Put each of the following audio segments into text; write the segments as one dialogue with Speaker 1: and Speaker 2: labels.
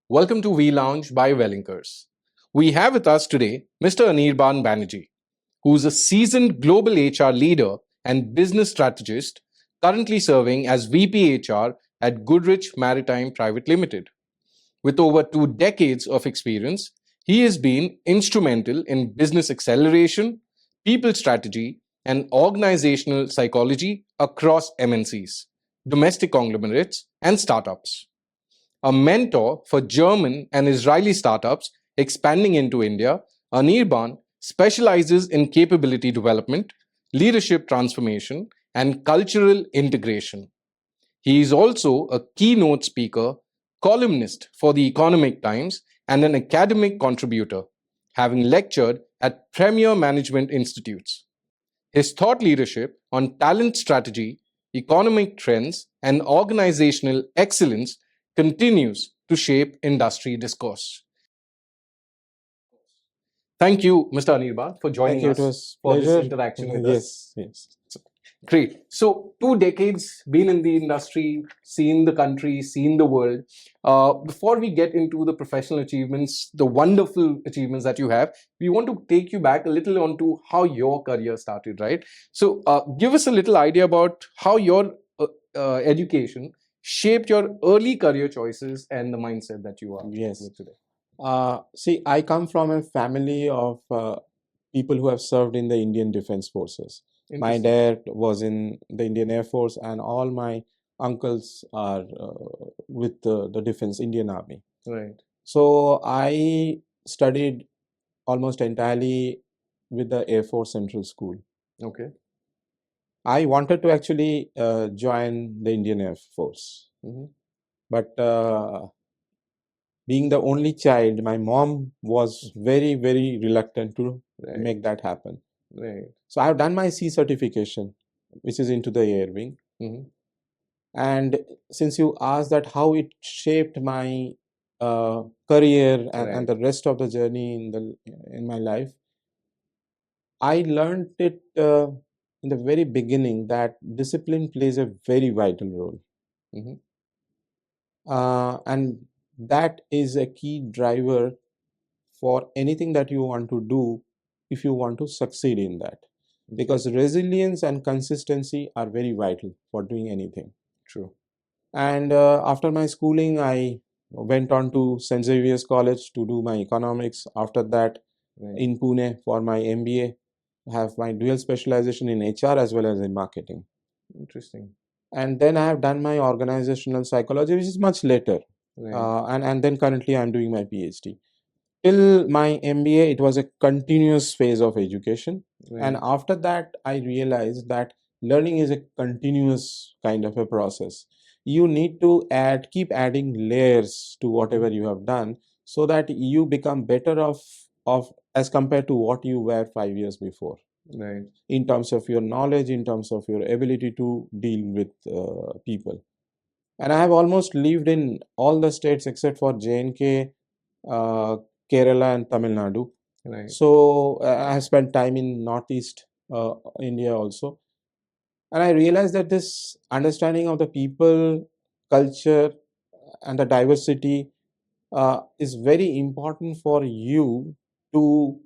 Speaker 1: Welcome to We Lounge by Wellinkers. We have with us today Mr. Anirban Banerjee, who is a seasoned global HR leader and business strategist currently serving as VP HR at Goodrich Maritime Private Limited. With over 2 decades of experience, he has been instrumental in business acceleration, people strategy, and organizational psychology across MNCs, domestic conglomerates, and startups. A mentor for German and Israeli startups expanding into India, Anirban specializes in capability development, leadership transformation, and cultural integration. He is also a keynote speaker, columnist for the Economic Times, and an academic contributor, having lectured at premier management institutes. His thought leadership on talent strategy, economic trends, and organizational excellence continues to shape industry discourse. Thank you, Mr. Anirban, for
Speaker 2: Thank
Speaker 1: joining
Speaker 2: you. It
Speaker 1: us
Speaker 2: was
Speaker 1: for this
Speaker 2: pleasure.
Speaker 1: interaction with us.
Speaker 2: Yes.
Speaker 1: Great. So, 2 decades been in the industry, seen the country, seen the world. Before we get into the professional achievements, the wonderful achievements that you have, we want to take you back a little onto how your career started, right? So, give us a little idea about how your education shaped your early career choices and the mindset that you are
Speaker 2: Yes.
Speaker 1: with today.
Speaker 2: See, I come from a family of people who have served in the Indian Defense Forces. My
Speaker 1: Interesting.
Speaker 2: dad was in the Indian Air Force, and all my uncles are with the Defense Indian Army.
Speaker 1: Right.
Speaker 2: So I studied almost entirely with the Air Force Central School.
Speaker 1: Okay.
Speaker 2: I wanted to actually join the Indian Air Force,
Speaker 1: Mhm.
Speaker 2: but being the only child, my mom was very reluctant to
Speaker 1: Right.
Speaker 2: make that happen.
Speaker 1: Right.
Speaker 2: So I have done my C certification, which is into the air wing.
Speaker 1: Mhm.
Speaker 2: And since you asked that how it shaped my career and
Speaker 1: Right.
Speaker 2: the rest of the journey in my life, I learned it in the very beginning that discipline plays a very vital role.
Speaker 1: Mhm.
Speaker 2: And that is a key driver for anything that you want to do if you want to succeed in that. Because resilience and consistency are very vital for doing anything.
Speaker 1: True.
Speaker 2: And after my schooling, I went on to St. Xavier's College to do my economics. After that,
Speaker 1: Right.
Speaker 2: in Pune for my MBA, I have my dual specialization in HR as well as in marketing.
Speaker 1: Interesting.
Speaker 2: And then I have done my organizational psychology, which is much later.
Speaker 1: Right.
Speaker 2: And then currently I'm doing my PhD. Till my MBA, it was a continuous phase of education. And
Speaker 1: Right.
Speaker 2: after that, I realized that learning is a continuous kind of a process. You need to keep adding layers to whatever you have done so that you become better of as compared to what you were 5 years before,
Speaker 1: Right.
Speaker 2: in terms of your knowledge, in terms of your ability to deal with people. And I have almost lived in all the states except for J&K, uh, Kerala, and Tamil Nadu.
Speaker 1: Right.
Speaker 2: So I have spent time in Northeast India also. And I realized that this understanding of the people, culture, and the diversity is very important for you to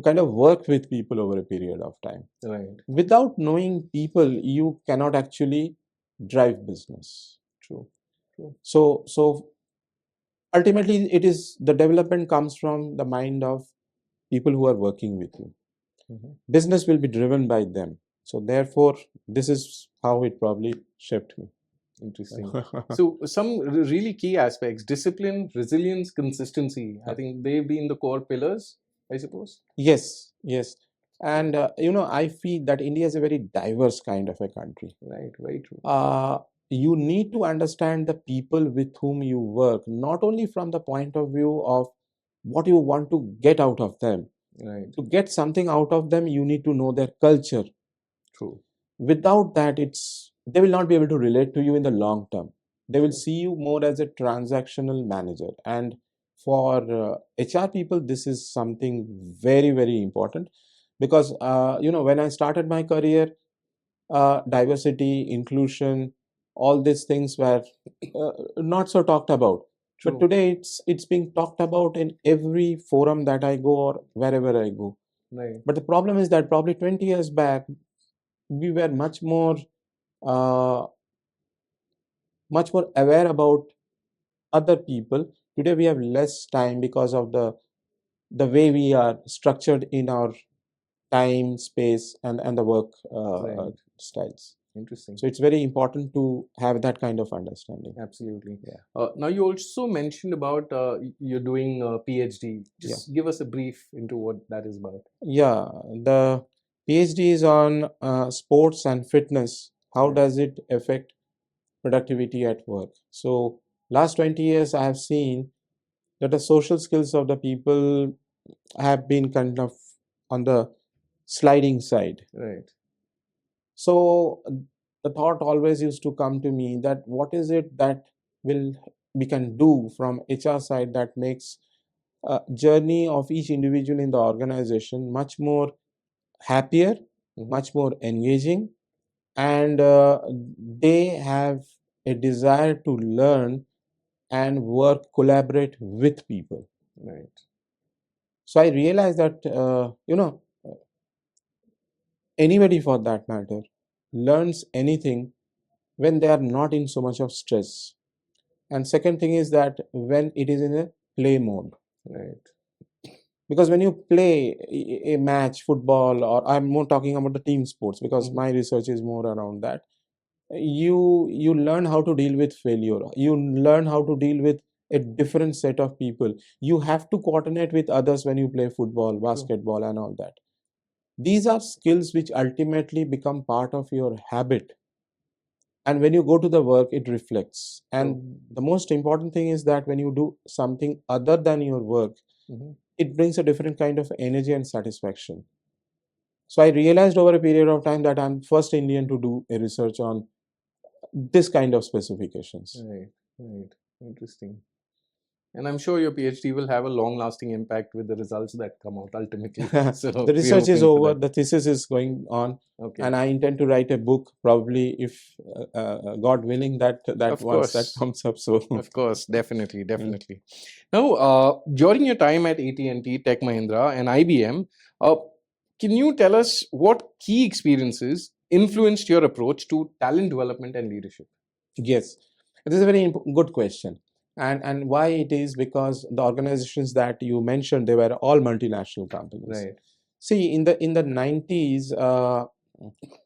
Speaker 2: kind of work with people over a period of time.
Speaker 1: Right.
Speaker 2: Without knowing people, you cannot actually drive business.
Speaker 1: True. True.
Speaker 2: So ultimately, it is the development comes from the mind of people who are working with you.
Speaker 1: Mhm.
Speaker 2: Business will be driven by them. So therefore, this is how it probably shaped me.
Speaker 1: Interesting. So some really key aspects: discipline, resilience, consistency. I think they've been the core pillars, I suppose.
Speaker 2: Yes. And I feel that India is a very diverse kind of a country.
Speaker 1: Right. Very true.
Speaker 2: You need to understand the people with whom you work, not only from the point of view of what you want to get out of them.
Speaker 1: Right.
Speaker 2: To get something out of them, you need to know their culture.
Speaker 1: True.
Speaker 2: Without that, they will not be able to relate to you in the long term. They will
Speaker 1: True.
Speaker 2: see you more as a transactional manager. And for HR people, this is something very important, because when I started my career, diversity, inclusion, all these things were not so talked about. But
Speaker 1: True.
Speaker 2: today it's being talked about in every forum that I go or wherever I go.
Speaker 1: Right.
Speaker 2: But the problem is that probably 20 years back, we were uh, much more aware about other people. Today we have less time because of the way we are structured in our time, space, and the work
Speaker 1: Right.
Speaker 2: styles.
Speaker 1: Interesting.
Speaker 2: So it's very important to have that kind of understanding.
Speaker 1: Absolutely.
Speaker 2: Yeah.
Speaker 1: Now you also mentioned about you're doing a PhD.
Speaker 2: Yeah.
Speaker 1: Just give us a brief into what that is about.
Speaker 2: Yeah, the PhD is on sports and fitness. How
Speaker 1: Right.
Speaker 2: does it affect productivity at work? So, last 20 years, I have seen that the social skills of the people have been kind of on the sliding side.
Speaker 1: Right.
Speaker 2: So, the thought always used to come to me that what is it that will we can do from HR side that makes journey of each individual in the organization much more happier, much more engaging, and they have a desire to learn and work, collaborate with people.
Speaker 1: Right.
Speaker 2: So I realized that, anybody for that matter learns anything when they are not in so much of stress. And second thing is that when it is in a play mode.
Speaker 1: Right.
Speaker 2: Because when you play a match, football, or I'm more talking about the team sports because my research is more around that, you learn how to deal with failure, you learn how to deal with a different set of people. You have to coordinate with others when you play football, basketball, and all that. These are skills which ultimately become part of your habit, and when you go to the work it reflects. And the most important thing is that when you do something other than your work, it brings a different kind of energy and satisfaction. So I realized over a period of time that I'm first Indian to do a research on this kind of specifications.
Speaker 1: Right. Right. Interesting. And I'm sure your PhD will have a long-lasting impact with the results that come out ultimately. So
Speaker 2: The
Speaker 1: we're
Speaker 2: research is
Speaker 1: hoping for
Speaker 2: over,
Speaker 1: that.
Speaker 2: the thesis is going on,
Speaker 1: Okay.
Speaker 2: and I intend to write a book probably if God willing that
Speaker 1: Of
Speaker 2: once that
Speaker 1: course.
Speaker 2: comes up. So
Speaker 1: Of course, definitely, definitely. Now, during your time at AT&T, Tech Mahindra, and IBM, can you tell us what key experiences influenced your approach to talent development and leadership?
Speaker 2: yes, this is a very good question. And why it is because the organizations that you mentioned, they were all multinational companies.
Speaker 1: Right.
Speaker 2: See, in the 90s,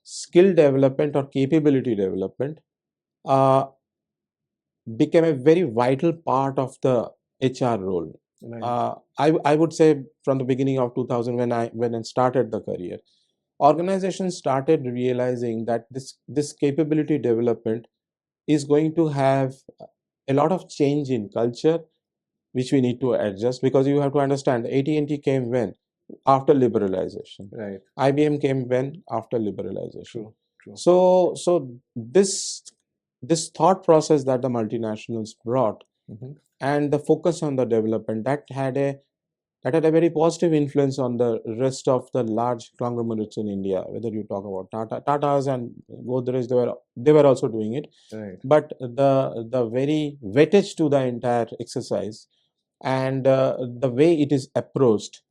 Speaker 2: skill development or capability development uh, became a very vital part of the HR role.
Speaker 1: Right.
Speaker 2: I would say from the beginning of 2000, when I started the career, organizations started realizing that this capability development is going to have a lot of change in culture, which we need to adjust. Because you have to understand, AT&T came when? After liberalization.
Speaker 1: Right.
Speaker 2: IBM came when? After liberalization.
Speaker 1: True. True.
Speaker 2: So this thought process that the multinationals brought, and the focus on the development, that had a very positive influence on the rest of the large conglomerates in India. Whether you talk about Tatas and Godrej, they were also doing it.
Speaker 1: Right.
Speaker 2: But the very weightage to the entire exercise, and the way it is approached,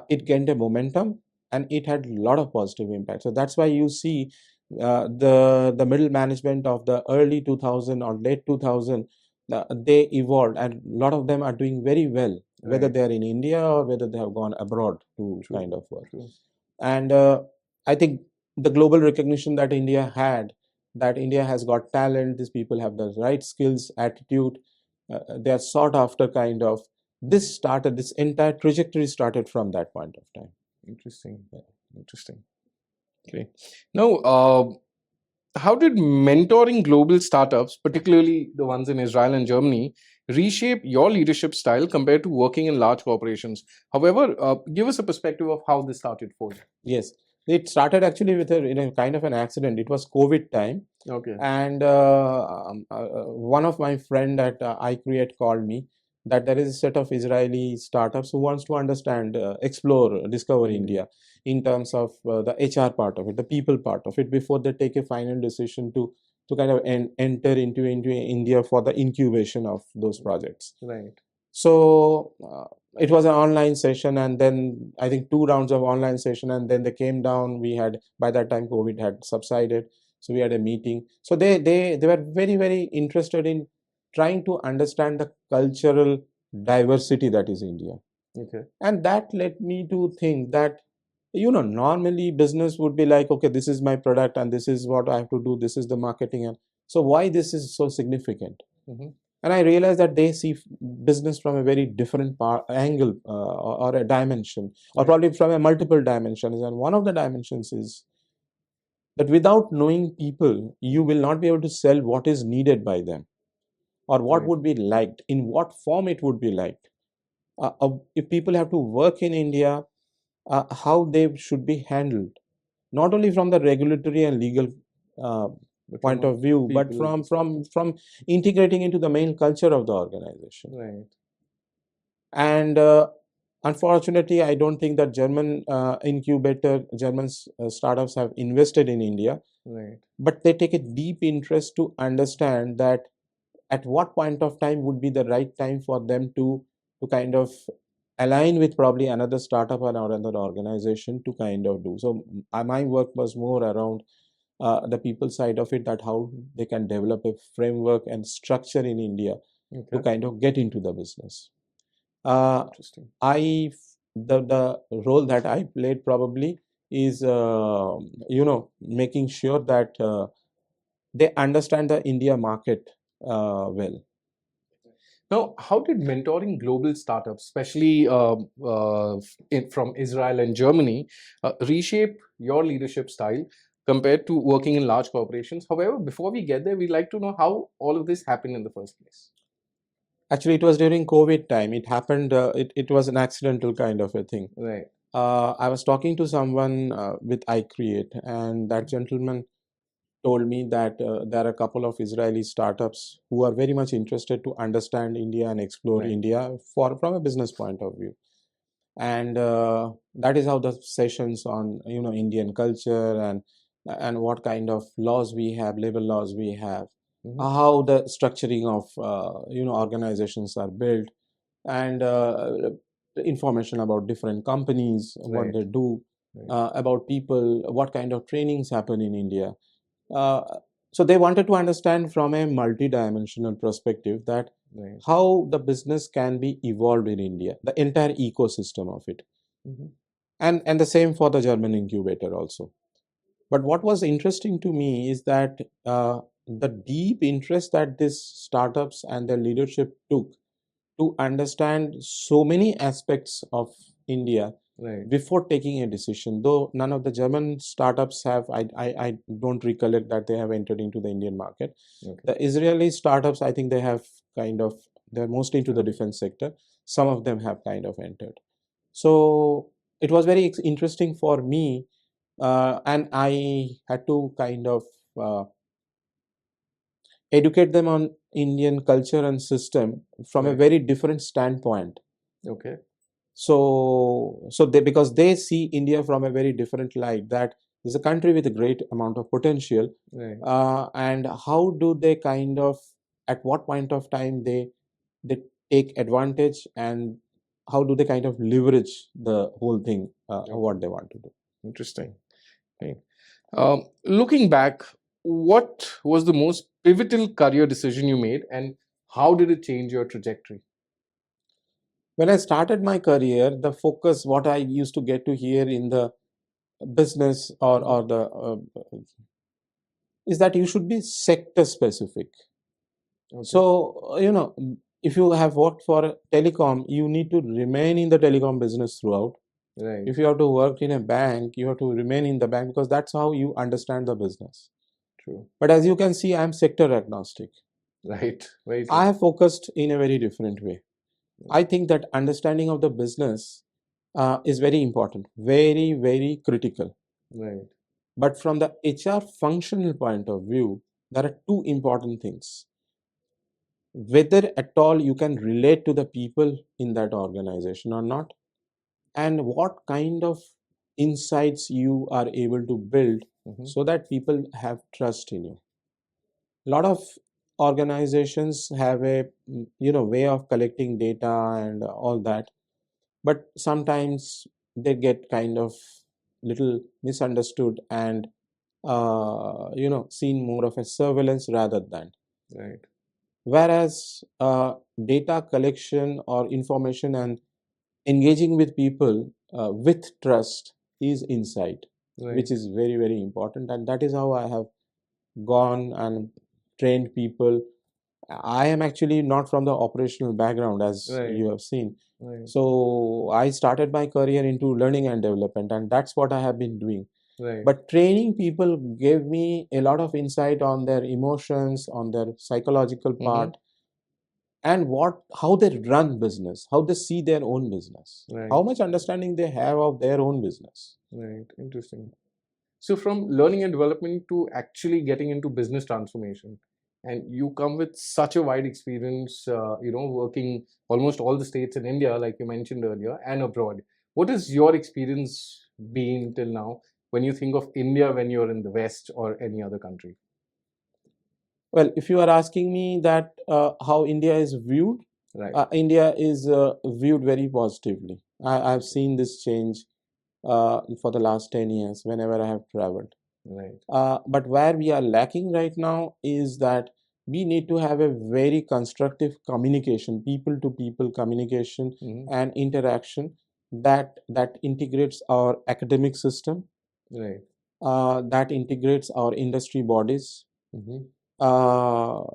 Speaker 2: it gained a momentum, and it had a lot of positive impact. So that's why you see the middle management of the early 2000 or late 2000, they evolved, and a lot of them are doing very well, whether
Speaker 1: Right.
Speaker 2: they are in India or whether they have gone abroad to
Speaker 1: True.
Speaker 2: kind of work.
Speaker 1: True.
Speaker 2: And I think the global recognition that India had, that India has got talent, these people have the right skills, attitude, they are sought after kind of. This entire trajectory started from that point of time.
Speaker 1: Interesting. Interesting. Okay. Now, how did mentoring global startups, particularly the ones in Israel and Germany, reshape your leadership style compared to working in large corporations? However, give us a perspective of how this started for you.
Speaker 2: Yes, it started actually with a kind of an accident. It was COVID time.
Speaker 1: Okay.
Speaker 2: And one of my friend at iCreate called me that there is a set of Israeli startups who wants to understand, explore, discover India in terms of the HR part of it, the people part of it, before they take a final decision to to kind of enter into India for the incubation of those projects.
Speaker 1: Right.
Speaker 2: So it was an online session, and then I think 2 rounds of online session, and then they came down. We had, by that time COVID had subsided, so we had a meeting. So they were very interested in trying to understand the cultural diversity that is India.
Speaker 1: Okay.
Speaker 2: And that led me to think that, normally business would be like, okay, this is my product and this is what I have to do, this is the marketing, and so why this is so significant.
Speaker 1: Mhm.
Speaker 2: And I realized that they see business from a very different angle, or a dimension, or
Speaker 1: Right.
Speaker 2: probably from a multiple dimensions. And one of the dimensions is that without knowing people, you will not be able to sell what is needed by them, or what
Speaker 1: Right.
Speaker 2: would be liked, in what form it would be liked. If people have to work in India, how they should be handled, not only from the regulatory and legal uh,
Speaker 1: But
Speaker 2: point
Speaker 1: from a
Speaker 2: of view, but
Speaker 1: people
Speaker 2: from integrating into the main culture of the organization.
Speaker 1: Right.
Speaker 2: And unfortunately, I don't think that German startups have invested in India,
Speaker 1: Right.
Speaker 2: but they take a deep interest to understand that at what point of time would be the right time for them to kind of align with probably another startup or another organization to kind of do. So my work was more around the people side of it, that how they can develop a framework and structure in India to
Speaker 1: Okay.
Speaker 2: kind of get into the business.
Speaker 1: Interesting.
Speaker 2: The role that I played probably is making sure that they understand the India market well.
Speaker 1: Now, how did mentoring global startups, especially from Israel and Germany, reshape your leadership style compared to working in large corporations? However, before we get there, we'd like to know how all of this happened in the first place.
Speaker 2: Actually, it was during COVID time. It happened. It was an accidental kind of a thing.
Speaker 1: Right.
Speaker 2: I was talking to someone with iCreate, and that gentleman told me that there are a couple of Israeli startups who are very much interested to understand India and explore
Speaker 1: Right.
Speaker 2: India from a business point of view. And that is how the sessions on Indian culture and what kind of laws we have, labor laws we have,
Speaker 1: Mhm.
Speaker 2: how the structuring of organizations are built, and information about different companies, what
Speaker 1: Right.
Speaker 2: they do,
Speaker 1: Right.
Speaker 2: about people, what kind of trainings happen in India. Uh, so they wanted to understand from a multi-dimensional perspective that
Speaker 1: Right.
Speaker 2: how the business can be evolved in India, the entire ecosystem of it,
Speaker 1: Mhm.
Speaker 2: and the same for the German incubator also. But what was interesting to me is that the deep interest that these startups and their leadership took to understand so many aspects of India
Speaker 1: Right.
Speaker 2: before taking a decision. Though none of the German startups have, I don't recollect that they have entered into the Indian market.
Speaker 1: Okay.
Speaker 2: The Israeli startups, I think they have kind of, they're mostly into the defense sector. Some of them have kind of entered. So it was very interesting for me, and I had to kind of educate them on Indian culture and system from a
Speaker 1: Right.
Speaker 2: very different standpoint.
Speaker 1: Okay.
Speaker 2: So they, because they see India from a very different light, that is a country with a great amount of potential,
Speaker 1: Right.
Speaker 2: and how do they kind of, at what point of time they take advantage, and how do they kind of leverage the whole thing,
Speaker 1: Okay.
Speaker 2: what they want to do.
Speaker 1: Interesting. Right. Looking back, what was the most pivotal career decision you made, and how did it change your trajectory?
Speaker 2: When I started my career, the focus, what I used to get to hear in the business, or the is that you should be sector specific.
Speaker 1: Okay.
Speaker 2: So, if you have worked for telecom, you need to remain in the telecom business throughout.
Speaker 1: Right.
Speaker 2: If you have to work in a bank, you have to remain in the bank, because that's how you understand the business.
Speaker 1: True.
Speaker 2: But as you can see, I'm sector agnostic.
Speaker 1: Right. Very
Speaker 2: I
Speaker 1: true.
Speaker 2: have focused in a very different way. I think that understanding of the business is very important, very critical.
Speaker 1: Right.
Speaker 2: But from the HR functional point of view, there are two important things: whether at all you can relate to the people in that organization or not, and what kind of insights you are able to build
Speaker 1: Mhm.
Speaker 2: so that people have trust in you. a lot of organizations have a way of collecting data and all that, but sometimes they get kind of little misunderstood and seen more of a surveillance rather than.
Speaker 1: Right.
Speaker 2: Whereas data collection or information and engaging with people with trust is insight, which
Speaker 1: Right.
Speaker 2: is very, very important. And that is how I have gone and trained people. I am actually not from the operational background, as
Speaker 1: Right.
Speaker 2: you have seen.
Speaker 1: Right.
Speaker 2: So I started my career into learning and development, and that's what I have been doing.
Speaker 1: Right.
Speaker 2: But training people gave me a lot of insight on their emotions, on their psychological part, and how they run business, how they see their own business,
Speaker 1: Right.
Speaker 2: how much understanding they have of their own business.
Speaker 1: Right. Interesting. So from learning and development to actually getting into business transformation, and you come with such a wide experience, working almost all the states in India, like you mentioned earlier, and abroad. What has your experience been till now when you think of India when you're in the West or any other country?
Speaker 2: Well, if you are asking me that how India is viewed,
Speaker 1: Right.
Speaker 2: India is viewed very positively. I've seen this change for the last 10 years whenever I have traveled.
Speaker 1: Right.
Speaker 2: But where we are lacking right now is that we need to have a very constructive communication, people to people communication and interaction that integrates our academic system,
Speaker 1: Right.
Speaker 2: that integrates our industry bodies.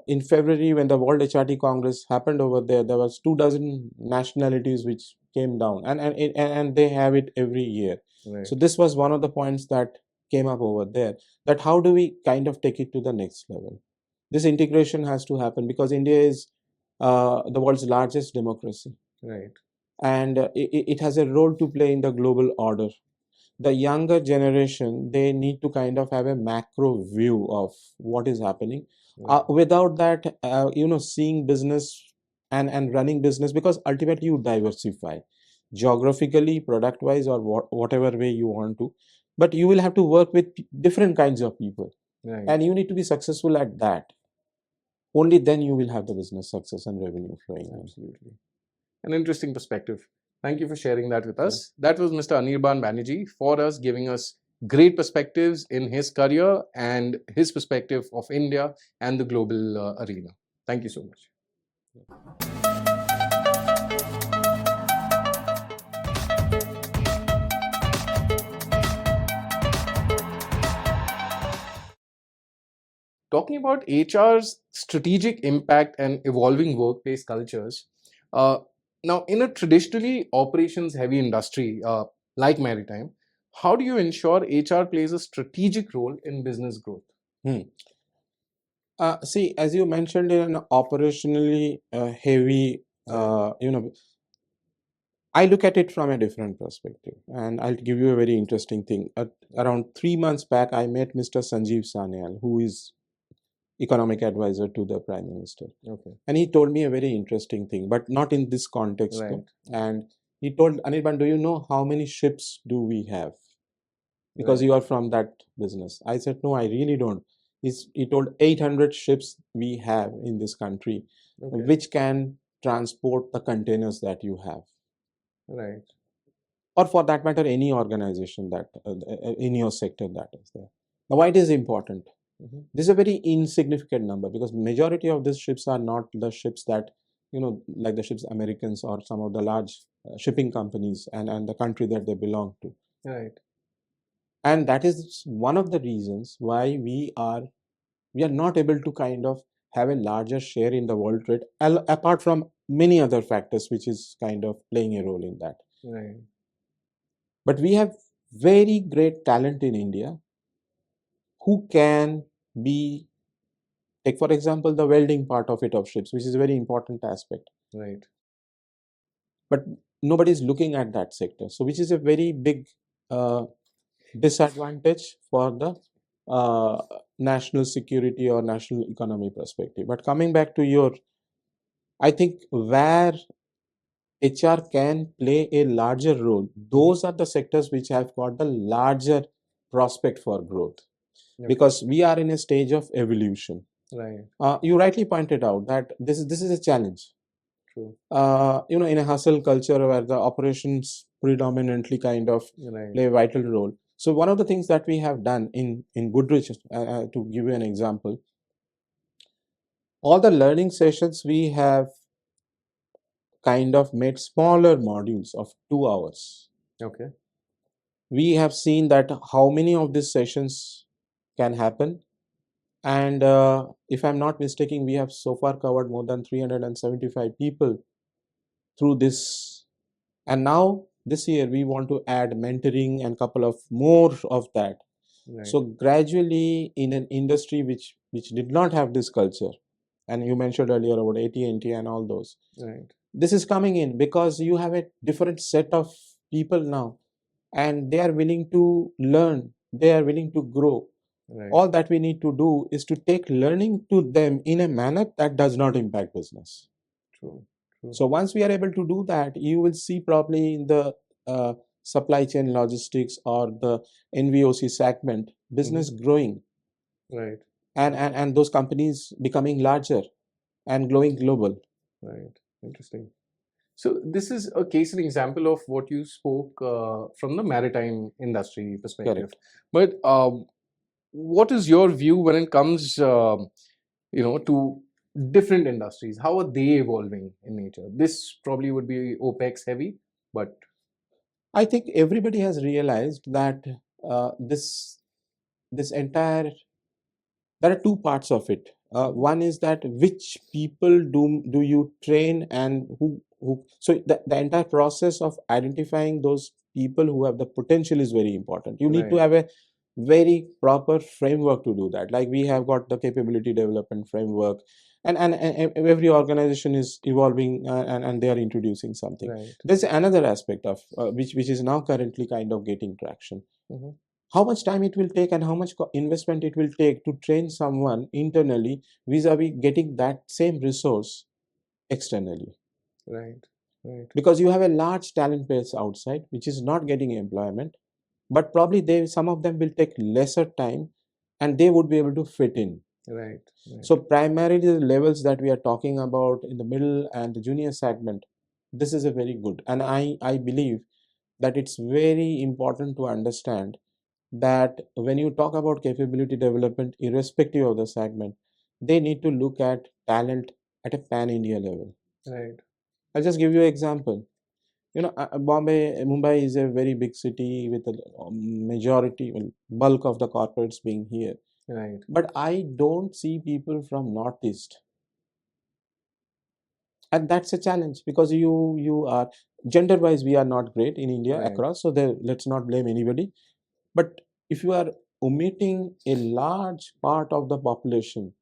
Speaker 2: In February, when the World HRT Congress happened over there, there was 2 dozen nationalities which came down, and they have it every year.
Speaker 1: Right.
Speaker 2: So this was one of the points that came up over there. That how do we kind of take it to the next level? This integration has to happen because India is the world's largest democracy,
Speaker 1: Right.
Speaker 2: and it has a role to play in the global order. The younger generation, they need to kind of have a macro view of what is happening.
Speaker 1: Right.
Speaker 2: Without that, seeing business and running business, because ultimately you diversify geographically, product wise, or whatever way you want to, but you will have to work with different kinds of people.
Speaker 1: Right.
Speaker 2: And you need to be successful at that. Only then you will have the business success and revenue flowing in.
Speaker 1: Absolutely. An interesting perspective. Thank you for sharing that with us. That was Mr. Anirban Banerjee for us, giving us great perspectives in his career and his perspective of India and the global arena. Thank you so much. Talking about HR's strategic impact and evolving workplace cultures, uh, now in a traditionally operations heavy industry like maritime, how do you ensure HR plays a strategic role in business growth?
Speaker 2: See, as you mentioned, in an operationally heavy, I look at it from a different perspective, and I'll give you a very interesting thing. Around 3 months back, I met Mr. Sanjeev Sanyal, who is economic advisor to the Prime Minister.
Speaker 1: Okay.
Speaker 2: And he told me a very interesting thing, but not in this context.
Speaker 1: Right.
Speaker 2: Though. And he told, Anirban, do you know how many ships do we have? Because
Speaker 1: Right.
Speaker 2: you are from that business. I said, no, I really don't. He told 800 ships we have in this country,
Speaker 1: Okay.
Speaker 2: which can transport the containers that you have.
Speaker 1: Right.
Speaker 2: Or for that matter, any organization that in your sector that is there. Now, why it is important? This is a very insignificant number because majority of these ships are not the ships that, like the ships Americans or some of the large shipping companies and the country that they belong to.
Speaker 1: Right.
Speaker 2: And that is one of the reasons why we are not able to kind of have a larger share in the world trade, apart from many other factors which is kind of playing a role in that.
Speaker 1: Right.
Speaker 2: But we have very great talent in India who can be, take for example, the welding part of it of ships, which is a very important aspect.
Speaker 1: Right.
Speaker 2: But nobody is looking at that sector. So which is a very big disadvantage for the national security or national economy perspective. But coming back to your, I think where HR can play a larger role, those are the sectors which have got the larger prospect for growth.
Speaker 1: Okay.
Speaker 2: Because we are in a stage of evolution.
Speaker 1: Right.
Speaker 2: You rightly pointed out that this is a challenge.
Speaker 1: True.
Speaker 2: In a hustle culture where the operations predominantly kind of
Speaker 1: Right.
Speaker 2: play a vital role. So one of the things that we have done in Goodrich, to give you an example, all the learning sessions we have kind of made smaller modules of 2 hours.
Speaker 1: Okay.
Speaker 2: We have seen that how many of these sessions can happen, and if I'm not mistaken, we have so far covered more than 375 people through this. And now this year we want to add mentoring and couple of more of that.
Speaker 1: Right.
Speaker 2: So gradually, in an industry which did not have this culture, and you mentioned earlier about AT&T and all those,
Speaker 1: right.
Speaker 2: This is coming in because you have a different set of people now, and they are willing to learn, they are willing to grow.
Speaker 1: Right.
Speaker 2: All that we need to do is to take learning to them in a manner that does not impact business.
Speaker 1: True. True.
Speaker 2: So once we are able to do that, you will see probably in the supply chain logistics or the NVOC segment business growing,
Speaker 1: Right.
Speaker 2: and those companies becoming larger and growing global.
Speaker 1: Right. Interesting. So this is a case and example of what you spoke from the maritime industry perspective.
Speaker 2: Correct.
Speaker 1: But what is your view when it comes, to different industries? How are they evolving in nature? This probably would be OPEX heavy, but
Speaker 2: I think everybody has realized that this entire there are two parts of it. One is that which people do you train, and who so the entire process of identifying those people who have the potential is very important. You need to
Speaker 1: Right.
Speaker 2: have a very proper framework to do that. Like we have got the capability development framework, and every organization is evolving, and they are introducing something.
Speaker 1: Right.
Speaker 2: There's another aspect of which is now currently kind of getting traction.
Speaker 1: Mhm.
Speaker 2: How much time it will take and how much investment it will take to train someone internally vis-a-vis getting that same resource externally.
Speaker 1: Right. Right.
Speaker 2: Because you have a large talent base outside which is not getting employment, but probably some of them will take lesser time and they would be able to fit in.
Speaker 1: Right. Right.
Speaker 2: So primarily the levels that we are talking about in the middle and the junior segment, this is a very good. And I believe that it's very important to understand that when you talk about capability development, irrespective of the segment, they need to look at talent at a pan-India level.
Speaker 1: Right.
Speaker 2: I'll just give you an example. Mumbai is a very big city with a majority, well, bulk of the corporates being here.
Speaker 1: Right.
Speaker 2: But I don't see people from Northeast, and that's a challenge because you are gender-wise we are not great in India
Speaker 1: Right.
Speaker 2: across. So there, let's not blame anybody. But if you are omitting a large part of the population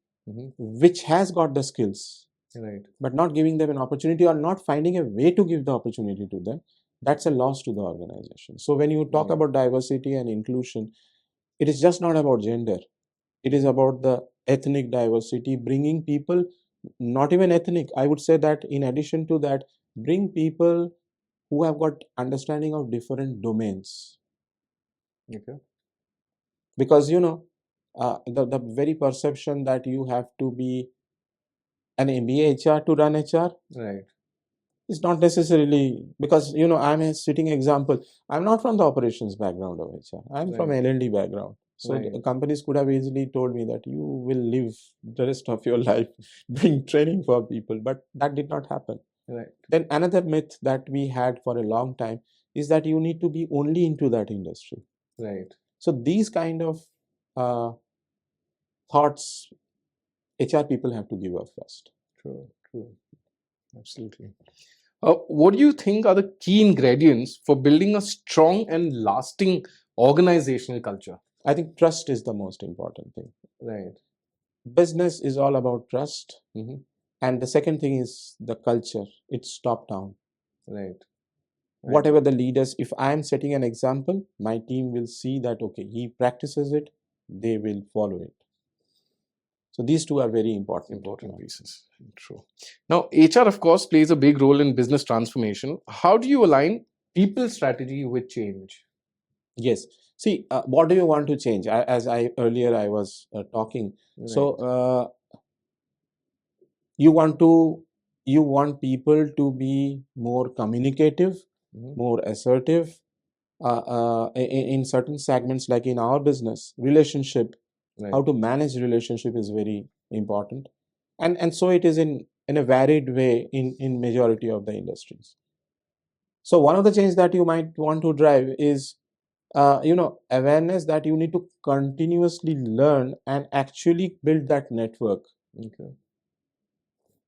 Speaker 2: which has got the skills,
Speaker 1: Right.
Speaker 2: but not giving them an opportunity or not finding a way to give the opportunity to them, that's a loss to the organization. So when you talk
Speaker 1: Right.
Speaker 2: about diversity and inclusion, it is just not about gender. It is about the ethnic diversity, bringing people, not even ethnic. I would say that in addition to that, bring people who have got understanding of different domains.
Speaker 1: Okay.
Speaker 2: Because the very perception that you have to be an MBA HR to run HR
Speaker 1: Right.
Speaker 2: is not necessarily, because I'm a sitting example. I'm not from the operations background of HR. I'm from
Speaker 1: Right.
Speaker 2: L&D background. So
Speaker 1: Right.
Speaker 2: the companies could have easily told me that you will live the rest of your life doing training for people, but that did not happen.
Speaker 1: Right.
Speaker 2: Then another myth that we had for a long time is that you need to be only into that industry.
Speaker 1: Right.
Speaker 2: So these kind of thoughts HR people have to give up first.
Speaker 1: True. True. Absolutely. What do you think are the key ingredients for building a strong and lasting organizational culture?
Speaker 2: I think trust is the most important thing.
Speaker 1: Right.
Speaker 2: Business is all about trust.
Speaker 1: Mm-hmm.
Speaker 2: And the second thing is the culture. It's top down.
Speaker 1: Right.
Speaker 2: Whatever the leaders, if I am setting an example, my team will see that, okay, he practices it, they will follow it. So these two are very important
Speaker 1: pieces. True. Now, HR, of course, plays a big role in business transformation. How do you align people strategy with change?
Speaker 2: Yes. See, what do you want to change? As I earlier I was talking.
Speaker 1: Right.
Speaker 2: So you want to you want people to be more communicative, more assertive, in certain segments, like in our business relationship.
Speaker 1: Right.
Speaker 2: How to manage relationship is very important, and so it is in a varied way in majority of the industries. So one of the changes that you might want to drive is awareness that you need to continuously learn and actually build that network.
Speaker 1: Okay.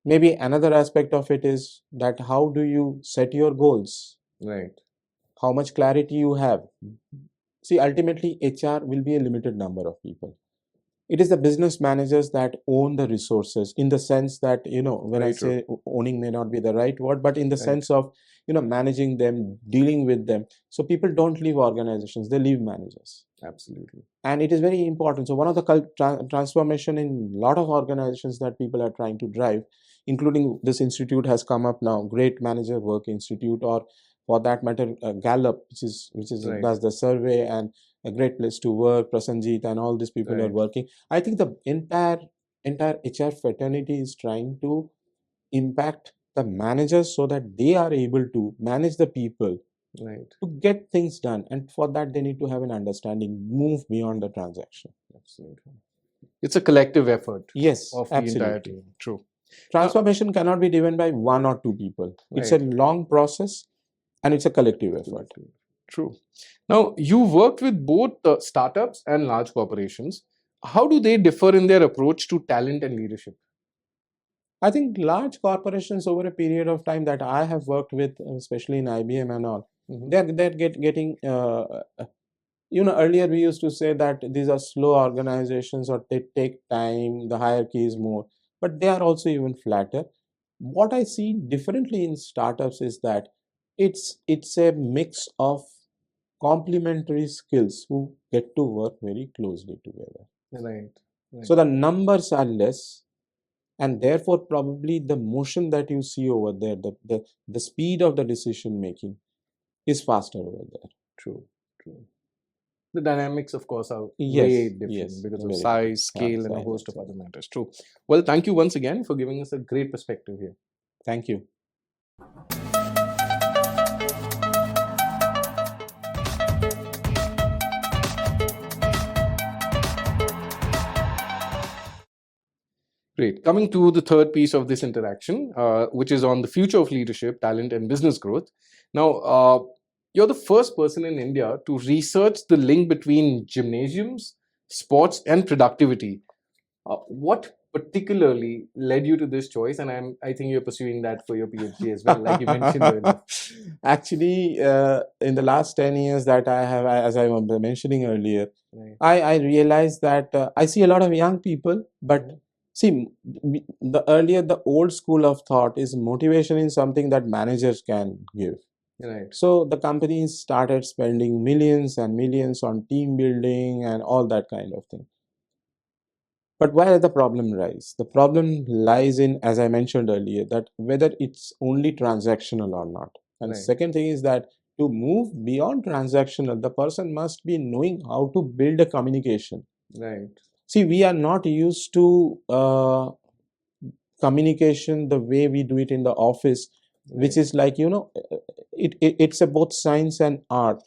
Speaker 2: Maybe another aspect of it is that how do you set your goals,
Speaker 1: Right.
Speaker 2: how much clarity you have. See, ultimately HR will be a limited number of people. It is the business managers that own the resources, in the sense that, when I
Speaker 1: Very true.
Speaker 2: say owning may not be the right word, but in the
Speaker 1: Right.
Speaker 2: sense of managing them, dealing with them. So people don't leave organizations, they leave managers.
Speaker 1: Absolutely.
Speaker 2: And it is very important. So one of the transformation in a lot of organizations that people are trying to drive, including this institute has come up now, Great Manager Work Institute, or for that matter Gallup, which is
Speaker 1: Right.
Speaker 2: does the survey, and a Great Place to Work, Prasanjit, and all these people are
Speaker 1: Right.
Speaker 2: working. I think the entire HR fraternity is trying to impact the managers so that they are able to manage the people
Speaker 1: Right.
Speaker 2: to get things done, and for that they need to have an understanding, move beyond the transaction.
Speaker 1: Absolutely. It's a collective effort
Speaker 2: Yes,
Speaker 1: of the entire
Speaker 2: absolutely.
Speaker 1: team. True.
Speaker 2: Transformation cannot be driven by one or two people. It's a
Speaker 1: Right.
Speaker 2: long process, and it's a collective effort.
Speaker 1: True. Now, you worked with both startups and large corporations. How do they differ in their approach to talent and leadership?
Speaker 2: I think large corporations, over a period of time that I have worked with, especially in IBM and all, getting earlier we used to say that these are slow organizations, or they take time, the hierarchy is more, but they are also even flatter. What I see differently in startups is that it's a mix of complementary skills who get to work very closely together.
Speaker 1: Right. Right.
Speaker 2: So the numbers are less, and therefore probably the motion that you see over there, the speed of the decision making is faster over there.
Speaker 1: True. True. The dynamics, of course, are
Speaker 2: Yes,
Speaker 1: way different
Speaker 2: yes,
Speaker 1: because of
Speaker 2: very
Speaker 1: size,
Speaker 2: different.
Speaker 1: scale, and a
Speaker 2: Size,
Speaker 1: host of
Speaker 2: etc.
Speaker 1: other matters. True. Well, thank you once again for giving us a great perspective here.
Speaker 2: Thank you.
Speaker 1: Great. Coming to the third piece of this interaction, which is on the future of leadership, talent, and business growth. Now, you're the first person in India to research the link between gymnasiums, sports, and productivity. What particularly led you to this choice? And I think you're pursuing that for your PhD as well, like you mentioned earlier.
Speaker 2: Actually, in the last 10 years that I have, as I was mentioning earlier,
Speaker 1: Right.
Speaker 2: I realized that I see a lot of young people, but see, the old school of thought is motivation is something that managers can give.
Speaker 1: Right.
Speaker 2: So the companies started spending millions and millions on team building and all that kind of thing. But where the problem lies? The problem lies in, as I mentioned earlier, that whether it's only transactional or not. And
Speaker 1: Right.
Speaker 2: second thing is that to move beyond transactional, the person must be knowing how to build a communication.
Speaker 1: Right.
Speaker 2: See, we are not used to communication the way we do it in the office, which is like, it's a both science and art.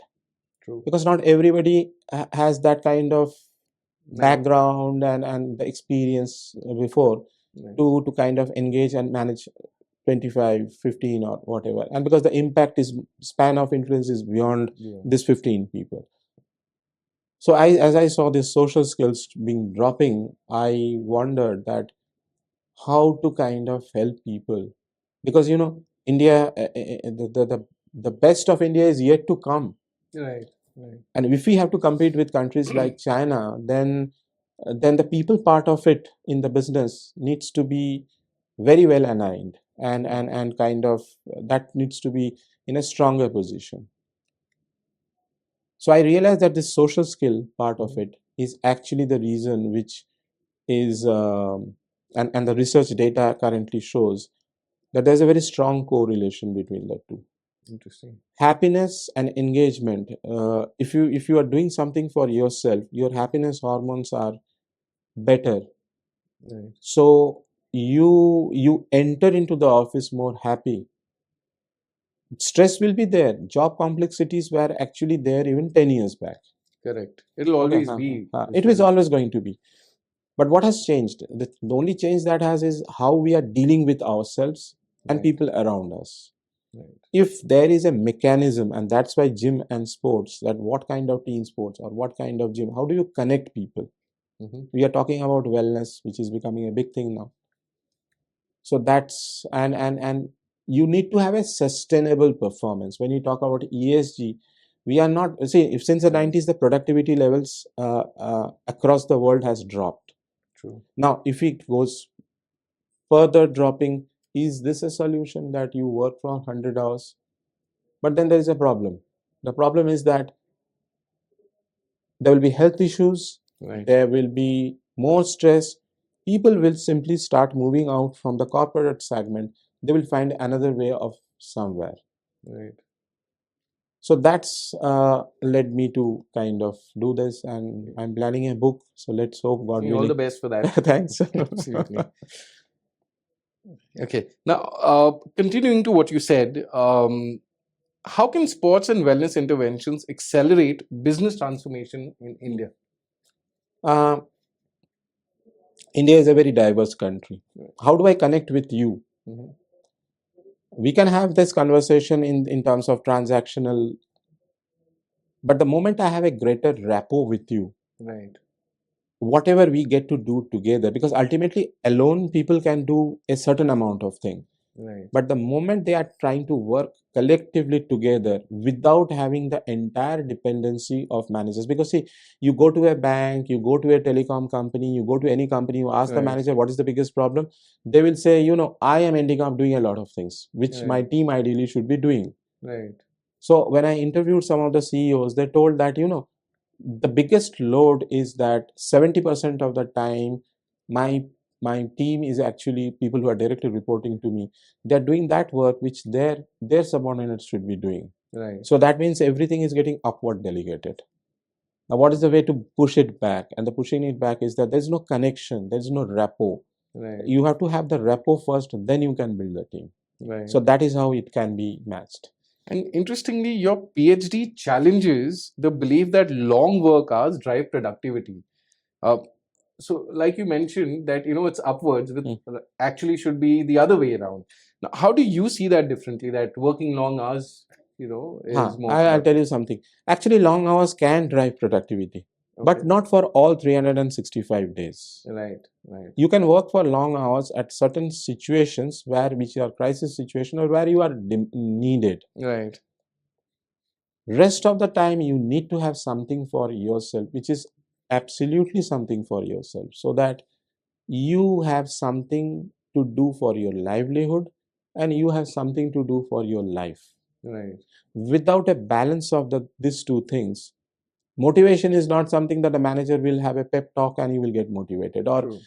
Speaker 1: True.
Speaker 2: Because not everybody has that kind of
Speaker 1: Right.
Speaker 2: background and the experience before
Speaker 1: Right.
Speaker 2: to kind of engage and manage 25, 15 or whatever. And because the impact is span of influence is beyond this 15 people. So as I saw these social skills being dropping, I wondered that how to kind of help people, because India, the best of India is yet to come.
Speaker 1: Right. Right.
Speaker 2: And if we have to compete with countries like China, then the people part of it in the business needs to be very well aligned, and kind of that needs to be in a stronger position. So I realized that this social skill part of it is actually the reason which is and the research data currently shows that there's a very strong correlation between the two.
Speaker 1: Interesting.
Speaker 2: Happiness and engagement, if you are doing something for yourself, your happiness hormones are better.
Speaker 1: Right.
Speaker 2: So you enter into the office more happy. Stress will be there. Job complexities were actually there even 10 years back.
Speaker 1: Correct. It'll
Speaker 2: Okay,
Speaker 1: always be.
Speaker 2: it
Speaker 1: Mr.
Speaker 2: was always going to be. But what has changed? The only change that has is how we are dealing with ourselves and
Speaker 1: Right.
Speaker 2: people around us.
Speaker 1: Right.
Speaker 2: If there is a mechanism, and that's why gym and sports, that what kind of team sports or what kind of gym, how do you connect people? We are talking about wellness, which is becoming a big thing now. So that's and you need to have a sustainable performance. When you talk about ESG, we are not, see, if since the 90s the productivity levels across the world has dropped.
Speaker 1: True.
Speaker 2: Now if it goes further dropping, is this a solution that you work for 100 hours? But then there is a problem. The problem is that there will be health issues,
Speaker 1: Right.
Speaker 2: there will be more stress. People will simply start moving out from the corporate segment. They will find another way of somewhere.
Speaker 1: Right.
Speaker 2: So that's led me to kind of do this, and I'm planning a book. So let's hope God willing.
Speaker 1: All the best for that.
Speaker 2: Thanks.
Speaker 1: Absolutely. Okay. Now, continuing to what you said, how can sports and wellness interventions accelerate business transformation in India?
Speaker 2: Uh, India is a very diverse country. How do I connect with you? We can have this conversation in terms of transactional, but the moment I have a greater rapport with you,
Speaker 1: Right.
Speaker 2: whatever we get to do together, because ultimately alone people can do a certain amount of thing.
Speaker 1: Right.
Speaker 2: But the moment they are trying to work collectively together without having the entire dependency of managers, because see, you go to a bank, you go to a telecom company, you go to any company, you ask the
Speaker 1: Right.
Speaker 2: manager what is the biggest problem, they will say, you know, I am ending up doing a lot of things which my
Speaker 1: Right.
Speaker 2: team ideally should be doing.
Speaker 1: Right.
Speaker 2: So when I interviewed some of the CEOs, they told that, you know, the biggest load is that 70% of the time my team is actually people who are directly reporting to me. They're doing that work which their subordinates should be doing.
Speaker 1: Right.
Speaker 2: So that means everything is getting upward delegated. Now what is the way to push it back? And the pushing it back is that there's no connection, there's no rapport.
Speaker 1: Right.
Speaker 2: You have to have the rapport first, then you can build the team.
Speaker 1: Right.
Speaker 2: So that is how it can be matched.
Speaker 1: And interestingly, your PhD challenges the belief that long work hours drive productivity. So, like you mentioned, that it's upwards, with actually should be the other way around. Now, how do you see that differently? That working long hours, is more.
Speaker 2: I'll tell you something. Actually, long hours can drive productivity, but not for all 365 days.
Speaker 1: Right. Right.
Speaker 2: You can work for long hours at certain situations which are crisis situation or where you are needed.
Speaker 1: Right.
Speaker 2: Rest of the time, you need to have something for yourself, which is absolutely something for yourself, so that you have something to do for your livelihood and you have something to do for your life.
Speaker 1: Right.
Speaker 2: Without a balance of these two things, motivation is not something that a manager will have a pep talk and you will get motivated, or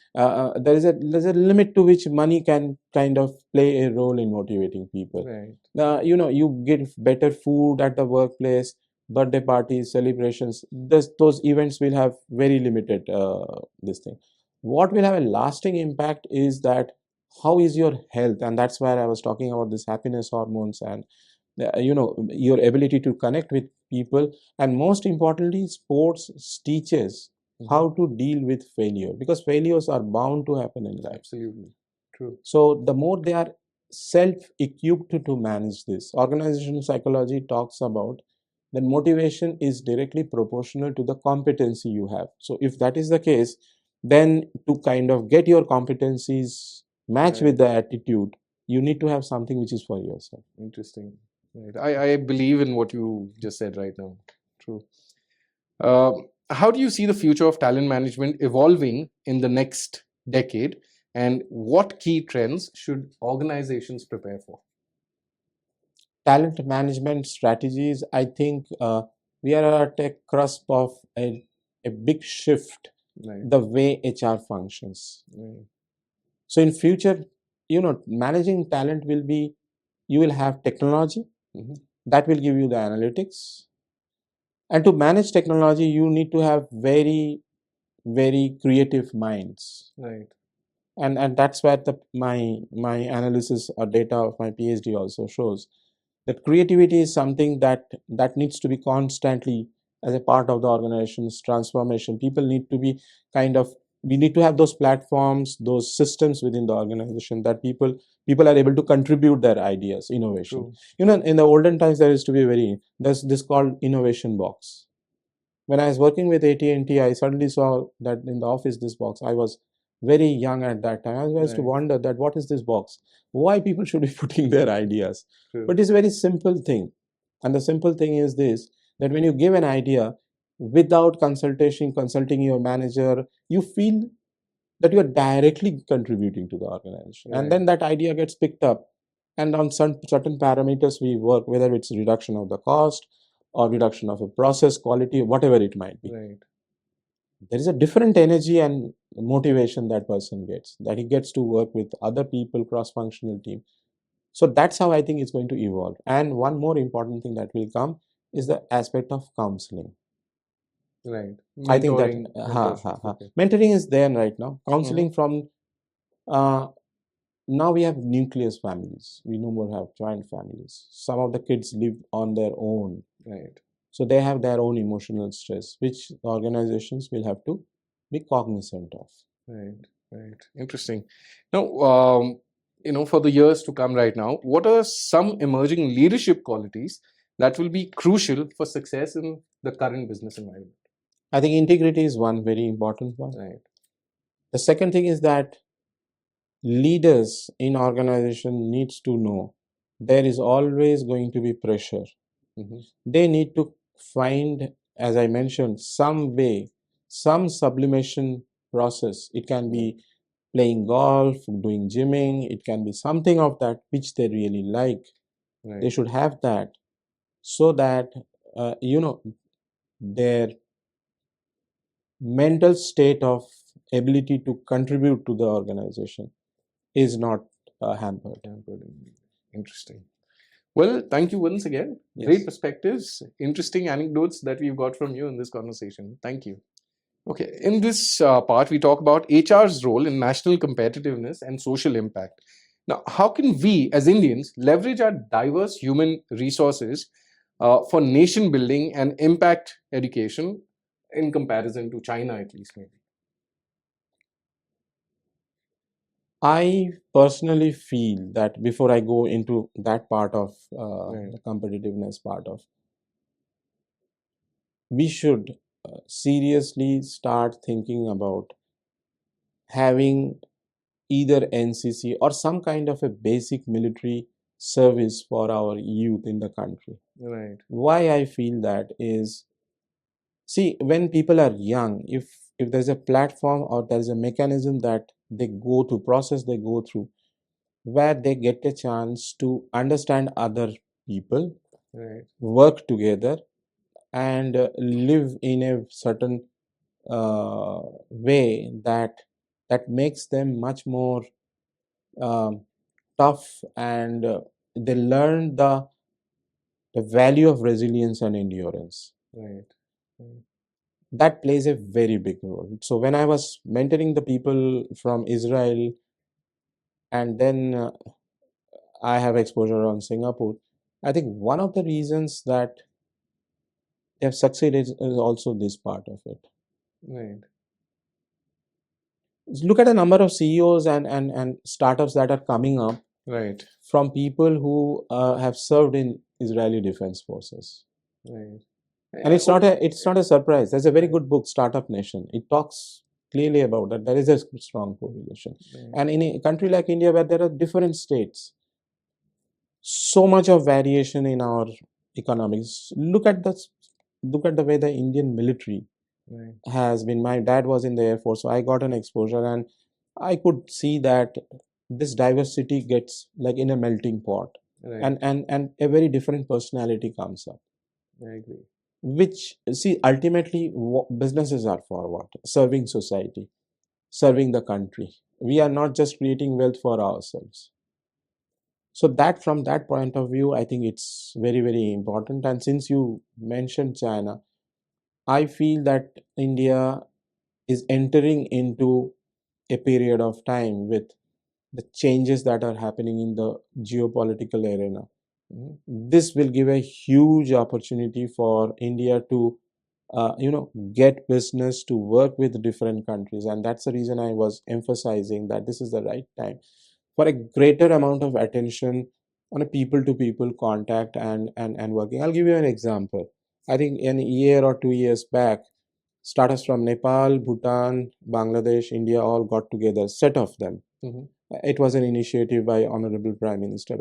Speaker 2: there's a limit to which money can kind of play a role in motivating people.
Speaker 1: Right.
Speaker 2: You get better food at the workplace, birthday parties, celebrations, those events will have very limited this thing. What will have a lasting impact is that how is your health, and that's where I was talking about this happiness hormones and your ability to connect with people. And most importantly, sports teaches how to deal with failure, because failures are bound to happen in life.
Speaker 1: Absolutely. True.
Speaker 2: So the more they are self-equipped to manage this, organizational psychology talks about that motivation is directly proportional to the competency you have. So if that is the case, then to kind of get your competencies match with the attitude, you need to have something which is for yourself.
Speaker 1: Interesting. Right. I believe in what you just said right now. True. How do you see the future of talent management evolving in the next decade, and what key trends should organizations prepare for?
Speaker 2: Talent management strategies, I think we are at a cusp of a big shift, the way HR functions. So in future, managing talent will be, you will have technology that will give you the analytics. And to manage technology, you need to have very, very creative minds.
Speaker 1: Right.
Speaker 2: and that's where my analysis or data of my PhD also shows that creativity is something that needs to be constantly as a part of the organization's transformation. People need to be kind of, we need to have those platforms, those systems within the organization that people are able to contribute their ideas, innovation.
Speaker 1: True.
Speaker 2: In the olden times there used to be there's this called innovation box. When I was working with AT&T, I suddenly saw that in the office, this box. I was very young at that time. I was to
Speaker 1: Right.
Speaker 2: wonder that what is this box? Why people should be putting their ideas?
Speaker 1: True.
Speaker 2: But it's a very simple thing. And the simple thing is this, that when you give an idea without consulting your manager, you feel that you are directly contributing to the organization. And
Speaker 1: Right.
Speaker 2: then that idea gets picked up. And on some certain parameters we work, whether it's reduction of the cost or reduction of a process quality, whatever it might be.
Speaker 1: Right.
Speaker 2: There is a different energy and motivation that person gets, that he gets to work with other people, cross-functional team. So that's how I think it's going to evolve. And one more important thing that will come is the aspect of counseling.
Speaker 1: Right.
Speaker 2: I think that
Speaker 1: Mentoring, mentorship. Okay.
Speaker 2: mentoring is there right now.
Speaker 1: Mhm.
Speaker 2: Counseling from uh, now we have nucleus families. We no more have joint families. Some of the kids live on their own.
Speaker 1: Right.
Speaker 2: So they have their own emotional stress, which organizations will have to be cognizant of.
Speaker 1: Right. Right. Interesting. Now, for the years to come right now, what are some emerging leadership qualities that will be crucial for success in the current business environment?
Speaker 2: I think integrity is one very important one.
Speaker 1: Right.
Speaker 2: The second thing is that leaders in organization needs to know there is always going to be pressure.
Speaker 1: Mhm.
Speaker 2: They need to find, as I mentioned, some way, some sublimation process. It can be playing golf, doing gymming, it can be something of that which they really like. They
Speaker 1: Right.
Speaker 2: should have that so that their mental state of ability to contribute to the organization is not hampered.
Speaker 1: Interesting. Well, thank you once again. Great
Speaker 2: Yes.
Speaker 1: perspectives, interesting anecdotes that we've got from you in this conversation. Thank you. Okay, in this part, we talk about HR's role in national competitiveness and social impact. Now, how can we as Indians leverage our diverse human resources for nation building and impact education in comparison to China, at least, maybe?
Speaker 2: I personally feel that before I go into that part of
Speaker 1: Right.
Speaker 2: the competitiveness part of, we should seriously start thinking about having either NCC or some kind of a basic military service for our youth in the country.
Speaker 1: Right.
Speaker 2: Why I feel that is, see, when people are young, if there's a platform or there's a mechanism that they go to process, they go through, where they get a chance to understand other people,
Speaker 1: Right.
Speaker 2: work together, and live in a certain way that makes them much more um, tough, and they learn the value of resilience and endurance.
Speaker 1: Right. Right.
Speaker 2: That plays a very big role. So when I was mentoring the people from Israel, and then I have exposure on Singapore, I think one of the reasons that they have succeeded is also this part of it.
Speaker 1: Right.
Speaker 2: Look at the number of CEOs and startups that are coming up
Speaker 1: Right.
Speaker 2: from people who have served in Israeli defense forces.
Speaker 1: Right.
Speaker 2: And it's not a surprise. There's a very good book, Startup Nation. It talks clearly about that. There is a strong correlation.
Speaker 1: Right.
Speaker 2: And in a country like India, where there are different states, so much of variation in our economics. Look at the way the Indian military
Speaker 1: Right.
Speaker 2: has been. My dad was in the Air Force, so I got an exposure, and I could see that this diversity gets like in a melting pot,
Speaker 1: Right.
Speaker 2: and a very different personality comes up.
Speaker 1: I agree.
Speaker 2: Which, see, ultimately, businesses are for what? Serving society, serving the country. We are not just creating wealth for ourselves. So that, from that point of view, I think it's very, very important. And since you mentioned China, I feel that India is entering into a period of time with the changes that are happening in the geopolitical arena. This will give a huge opportunity for India to get business, to work with different countries, and that's the reason I was emphasizing that this is the right time for a greater amount of attention on a people to people contact and working. I'll give you an example. I think in a year or 2 years back, startups from Nepal, Bhutan, Bangladesh, India all got together, set of them. It was an initiative by Honorable Prime Minister,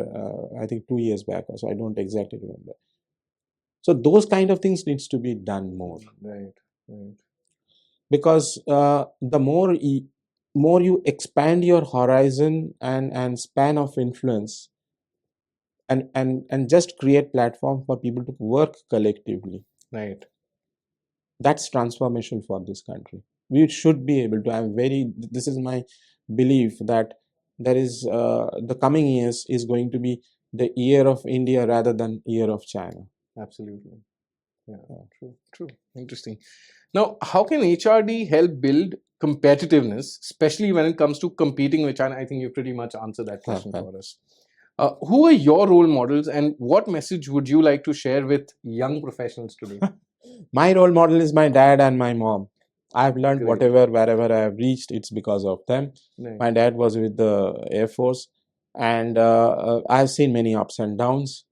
Speaker 2: I think 2 years back, so I don't exactly remember. So those kind of things needs to be done more.
Speaker 1: Right, right.
Speaker 2: Because more you expand your horizon and span of influence, and just create platform for people to work collectively,
Speaker 1: Right.
Speaker 2: that's transformation for this country. We should be able to. This is my belief that there is the coming years is going to be the year of India rather than year of China.
Speaker 1: Absolutely. Yeah, true, true. Interesting. Now, how can HRD help build competitiveness, especially when it comes to competing with China? I think you pretty much answered that question for us. Who are your role models, and what message would you like to share with young professionals today?
Speaker 2: My role model is my dad and my mom. I've learned
Speaker 1: Great.
Speaker 2: wherever I have reached, it's because of them.
Speaker 1: Right.
Speaker 2: My dad was with the Air Force, and I've seen many ups and downs.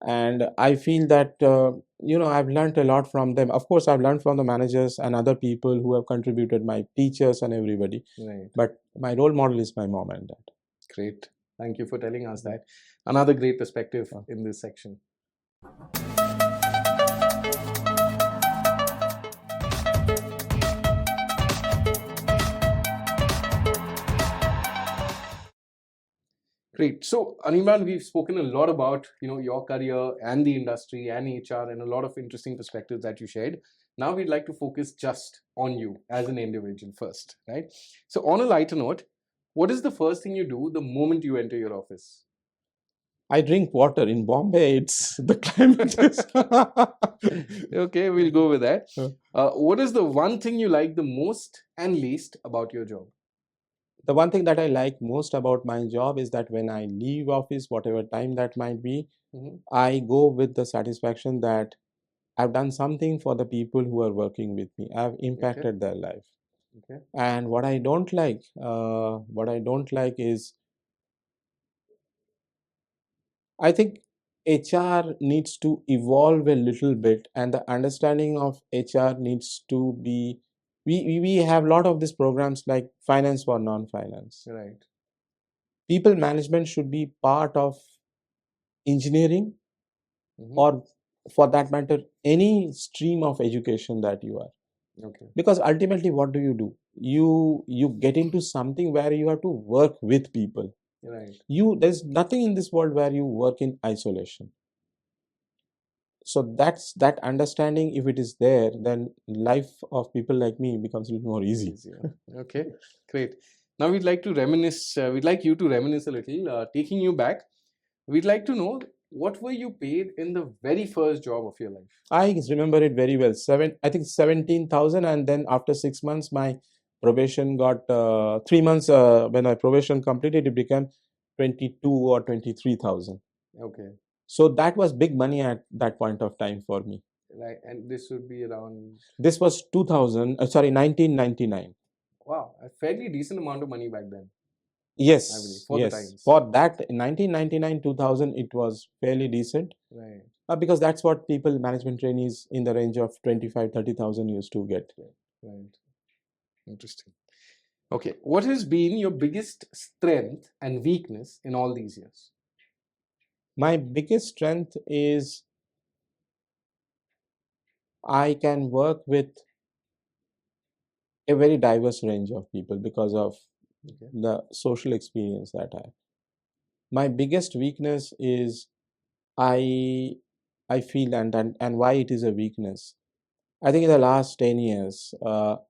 Speaker 2: And I feel that I've learned a lot from them. Of course, I've learned from the managers and other people who have contributed, my teachers and everybody.
Speaker 1: Right.
Speaker 2: But my role model is my mom and dad.
Speaker 1: Great. Thank you for telling us that. Another great perspective in this section. Great. So, Anirban, we've spoken a lot about your career and the industry and HR and a lot of interesting perspectives that you shared. Now, we'd like to focus just on you as an individual first, right? So, on a lighter note, what is the first thing you do the moment you enter your office?
Speaker 2: I drink water. In Bombay, it's the climate is.
Speaker 1: Okay, we'll go with that. What is the one thing you like the most and least about your job?
Speaker 2: The one thing that I like most about my job is that when I leave office, whatever time that might be, I go with the satisfaction that I've done something for the people who are working with me. I've impacted their life.
Speaker 1: Okay.
Speaker 2: And what I don't like is, I think HR needs to evolve a little bit, and the understanding of HR needs to be. We have a lot of these programs like finance for non-finance.
Speaker 1: Right.
Speaker 2: People management should be part of engineering, or for that matter, any stream of education that you are.
Speaker 1: Okay.
Speaker 2: Because ultimately, what do? You get into something where you have to work with people.
Speaker 1: Right.
Speaker 2: There's nothing in this world where you work in isolation. So that's that understanding. If it is there, then life of people like me becomes a little more easy.
Speaker 1: Okay, great. Now we'd like to reminisce. We'd like you to reminisce a little, taking you back. We'd like to know, what were you paid in the very first job of your life?
Speaker 2: I remember it very well. I think 17,000, and then after 6 months, my probation got 3 months. When my probation completed, it became 22 or 23,000.
Speaker 1: Okay.
Speaker 2: So that was big money at that point of time for me.
Speaker 1: Right, and this would be around.
Speaker 2: This was 1999.
Speaker 1: Wow, a fairly decent amount of money back then.
Speaker 2: Yes,
Speaker 1: I believe, for
Speaker 2: yes.
Speaker 1: the times.
Speaker 2: For that, 1999, 2000, it was fairly decent.
Speaker 1: Right.
Speaker 2: Because that's what people, management trainees in the range of 25, 30,000 used to get.
Speaker 1: Right. Interesting. Okay, what has been your biggest strength and weakness in all these years?
Speaker 2: My biggest strength is I can work with a very diverse range of people because of the social experience that I have. My biggest weakness is I feel, and why it is a weakness. I think in the last 10 years,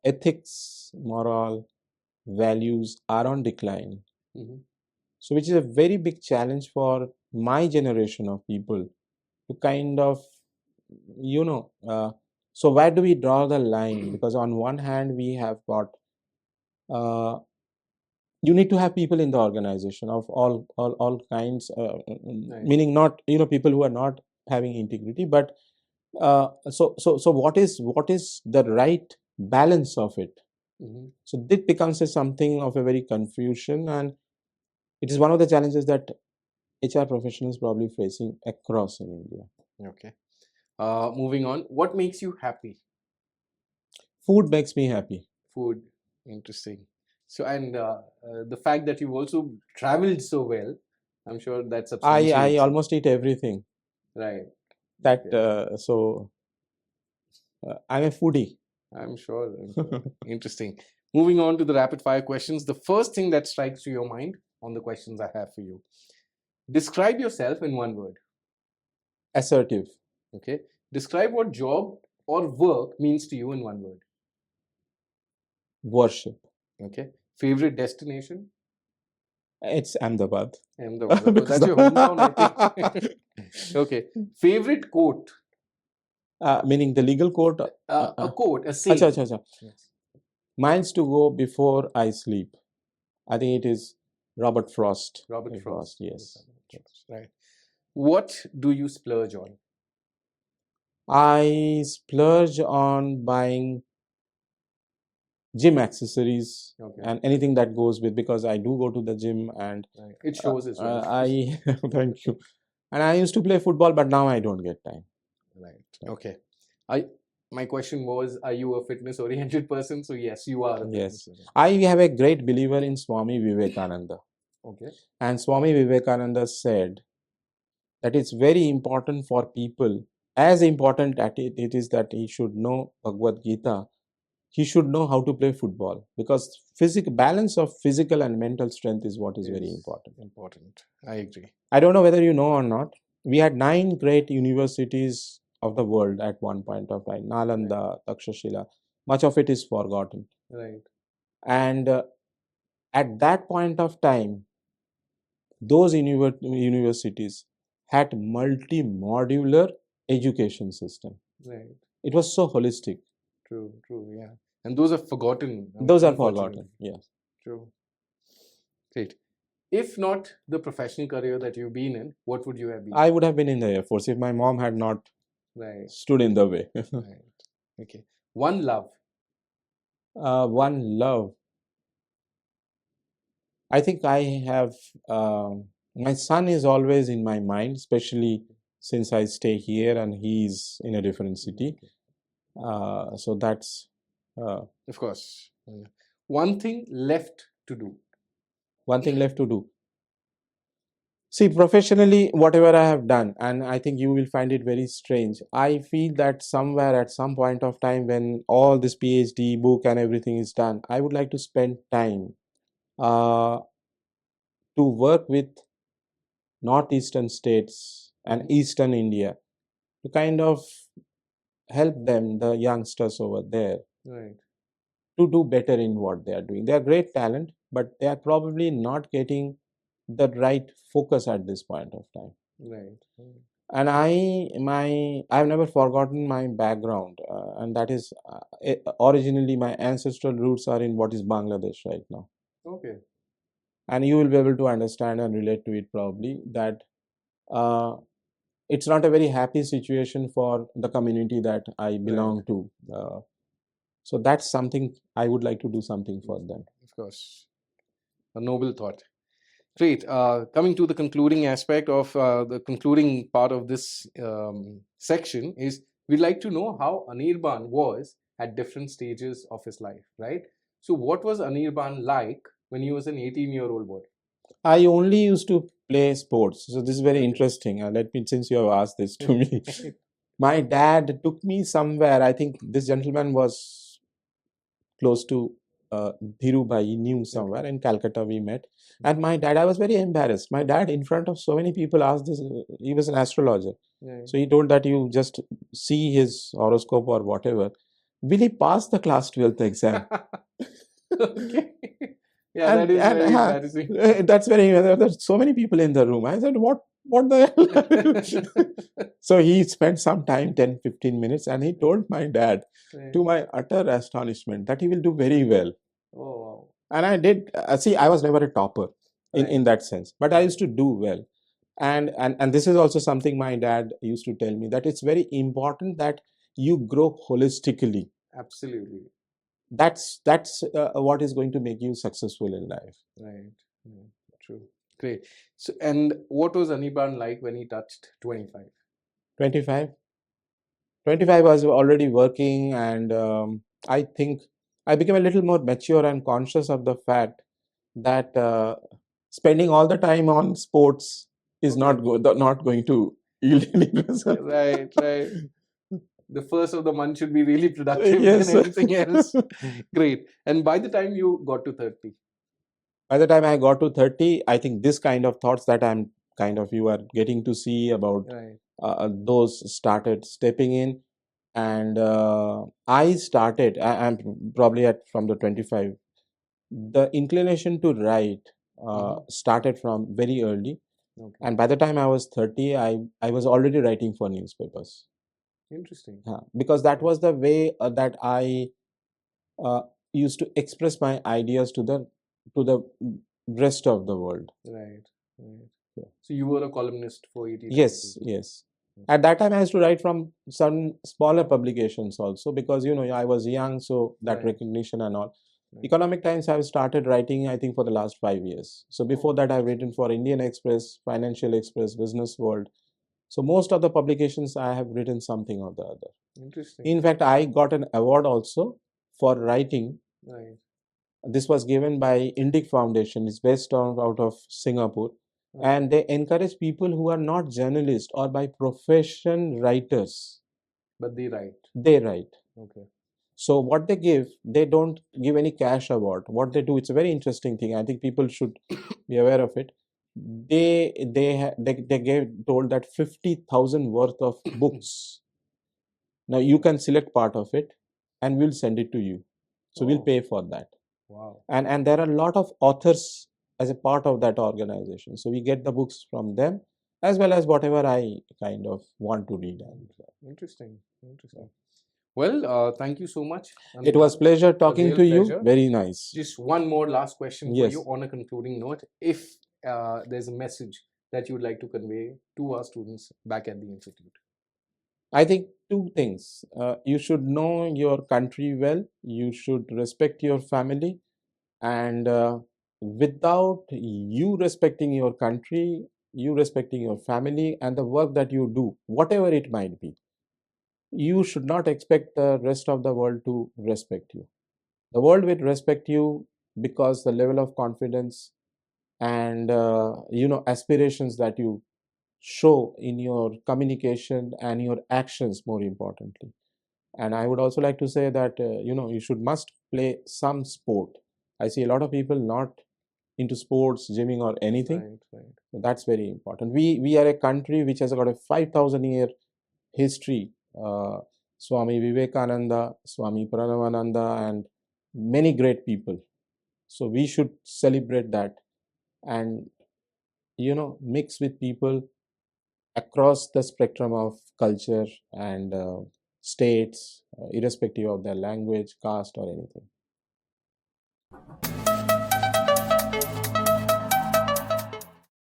Speaker 2: ethics, moral, values are on decline. So, which is a very big challenge for my generation of people to kind of, so where do we draw the line? Because on one hand, we have got you need to have people in the organization of all kinds,
Speaker 1: Right.
Speaker 2: meaning not people who are not having integrity, but so what is the right balance of it?
Speaker 1: Mhm.
Speaker 2: So this becomes something of a very confusion, and it is one of the challenges that HR professionals probably facing across in India.
Speaker 1: Okay. Moving on. What makes you happy?
Speaker 2: Food makes me happy.
Speaker 1: Food. Interesting. So, and the fact that you've also traveled so well, I'm sure that
Speaker 2: I
Speaker 1: substantiates it.
Speaker 2: almost eat everything.
Speaker 1: Right.
Speaker 2: That
Speaker 1: Okay.
Speaker 2: I'm a foodie.
Speaker 1: I'm sure. Interesting. Moving on to the rapid fire questions. The first thing that strikes to your mind on the questions I have for you. Describe yourself in one word.
Speaker 2: Assertive.
Speaker 1: Okay. Describe what job or work means to you in one word.
Speaker 2: Worship.
Speaker 1: Okay. Favorite destination?
Speaker 2: It's Ahmedabad.
Speaker 1: Ahmedabad. Of course,
Speaker 2: Because
Speaker 1: that's your hometown, I think. Okay. Favorite quote?
Speaker 2: meaning the legal court.
Speaker 1: A quote, a
Speaker 2: Acha,
Speaker 1: saying.
Speaker 2: acha, acha.
Speaker 1: Yes.
Speaker 2: Miles to go before I sleep. I think it is Robert Frost.
Speaker 1: Robert Frost.
Speaker 2: Yes.
Speaker 1: Right. What do you splurge on?
Speaker 2: I splurge on buying gym accessories
Speaker 1: Okay.
Speaker 2: and anything that goes with, because I do go to the gym, and
Speaker 1: Right. It shows as well.
Speaker 2: I thank you. And I used to play football, but now I don't get time.
Speaker 1: Right. Okay. My question was, are you a fitness oriented person? So yes, you are a fitness
Speaker 2: Yes.
Speaker 1: oriented.
Speaker 2: I have a great believer in Swami Vivekananda.
Speaker 1: Okay.
Speaker 2: And Swami Vivekananda said that it's very important for people, as important that it is that he should know Bhagavad Gita, he should know how to play football, because physical balance of physical and mental strength is what is very important.
Speaker 1: Important. I agree.
Speaker 2: I don't know whether you know or not. We had 9 great universities of the world at one point of time. Nalanda, Takshashila. Much of it is forgotten.
Speaker 1: Right.
Speaker 2: And at that point of time, those universities had multi-modular education system.
Speaker 1: Right.
Speaker 2: It was so holistic.
Speaker 1: True. True. Yeah. And those are forgotten.
Speaker 2: Those are
Speaker 1: unfortunately.
Speaker 2: forgotten. Yes.
Speaker 1: True. Great. If not the professional career that you've been in, what would you have been?
Speaker 2: I would have been in the Air Force if my mom had not
Speaker 1: Right.
Speaker 2: stood in the way.
Speaker 1: Right. Okay. One love.
Speaker 2: One love. I think I have, my son is always in my mind, especially since I stay here and he's in a different city. So that's.
Speaker 1: Of course. One thing left to do.
Speaker 2: One thing left to do. See, professionally, whatever I have done, and I think you will find it very strange, I feel that somewhere at some point of time, when all this PhD book and everything is done, I would like to spend time to work with northeastern states and eastern India to kind of help them, the youngsters over there,
Speaker 1: Right.
Speaker 2: to do better in what they are doing. They are great talent, but they are probably not getting the right focus at this point of time.
Speaker 1: Right.
Speaker 2: And I've never forgotten my background, and that is originally my ancestral roots are in what is Bangladesh right now.
Speaker 1: Okay.
Speaker 2: And you will be able to understand and relate to it probably that it's not a very happy situation for the community that I belong to. So that's something I would like to do something for them.
Speaker 1: Of course. A noble thought. Great. Coming to the concluding aspect of the concluding part of this section is we'd like to know how Anirban was at different stages of his life, right? So, what was Anirban like when he was an 18-year-old boy?
Speaker 2: I only used to play sports. So this is very interesting. Let me, since you have asked this to me, my dad took me somewhere. I think this gentleman was close to Dhirubhai, he knew somewhere in Calcutta we met. And my dad, I was very embarrassed. My dad, in front of so many people, asked this. He was an astrologer. So he told that you just see his horoscope or whatever. Will he pass the class 12th exam?
Speaker 1: Okay. Yeah, that is very embarrassing.
Speaker 2: That's very, there's so many people in the room. I said, what the hell? So he spent some time, 10-15 minutes, and he told my dad, to my utter astonishment, that he will do very well.
Speaker 1: Oh, wow.
Speaker 2: And I did see. I was never a topper in
Speaker 1: Right.
Speaker 2: that sense, but I
Speaker 1: Right.
Speaker 2: used to do well. And this is also something my dad used to tell me, that it's very important that you grow holistically.
Speaker 1: Absolutely.
Speaker 2: That's what is going to make you successful in life.
Speaker 1: Right. Yeah, true. Great. So, and what was Anirban like when he touched 25?
Speaker 2: 25 25 I was already working, and I think I became a little more mature and conscious of the fact that spending all the time on sports is
Speaker 1: Okay.
Speaker 2: not going to yield any result.
Speaker 1: Right, right. The first of the month should be really productive than
Speaker 2: Yes.
Speaker 1: anything else. Great. And by the time you got to 30,
Speaker 2: By the time I got to 30, I think this kind of thoughts that I'm kind of you are getting to see about,
Speaker 1: right.
Speaker 2: those started stepping in. And I started, I'm probably at from the 25. The inclination to write started from very early.
Speaker 1: Okay.
Speaker 2: And by the time I was 30, I was already writing for newspapers.
Speaker 1: Interesting.
Speaker 2: Because that was the way that I uh, used to express my ideas to the rest of the world.
Speaker 1: Right. Right.
Speaker 2: Yeah.
Speaker 1: So you were a columnist for 80 Times as
Speaker 2: Yes,
Speaker 1: well.
Speaker 2: yes. At that time, I used to write from some smaller publications also, because I was young, so that
Speaker 1: Right.
Speaker 2: recognition and all.
Speaker 1: Right.
Speaker 2: Economic Times, I've started writing, I think, for the last 5 years. So before that, I've written for Indian Express, Financial Express, Business World. So most of the publications, I have written something or the other.
Speaker 1: Interesting.
Speaker 2: In fact, I got an award also for writing.
Speaker 1: Right.
Speaker 2: This was given by Indic Foundation. It's based out of Singapore.
Speaker 1: Okay.
Speaker 2: And they encourage people who are not journalists or by profession writers.
Speaker 1: But they write.
Speaker 2: They write.
Speaker 1: Okay.
Speaker 2: So what they give, they don't give any cash award. What they do, it's a very interesting thing. I think people should be aware of it. They gave told that 50,000 worth of books. Now you can select part of it, and we'll send it to you. So we'll
Speaker 1: Oh,
Speaker 2: pay for that.
Speaker 1: wow.
Speaker 2: And there are a lot of authors as a part of that organization. So we get the books from them, as well as whatever I kind of want to read.
Speaker 1: Interesting. Interesting. Well, thank you so much.
Speaker 2: It was
Speaker 1: Anirban.
Speaker 2: pleasure
Speaker 1: A
Speaker 2: talking
Speaker 1: real
Speaker 2: to you.
Speaker 1: pleasure.
Speaker 2: Very nice.
Speaker 1: Just one more last question for you
Speaker 2: Yes.
Speaker 1: on a concluding note. If there's a message that you would like to convey to our students back at the institute.
Speaker 2: I think two things. You should know your country well. You should respect your family. And without you respecting your country, you respecting your family and the work that you do, whatever it might be, you should not expect the rest of the world to respect you. The world will respect you because the level of confidence and aspirations that you show in your communication and your actions, more importantly. And I would also like to say that you should must play some sport. I see a lot of people not into sports, gymming, or anything.
Speaker 1: Right, right.
Speaker 2: So that's very important. We are a country which has got a 5,000-year history. Swami Vivekananda, Swami Pranavananda, and many great people. So we should celebrate that and mix with people across the spectrum of culture and states, irrespective of their language, caste, or anything.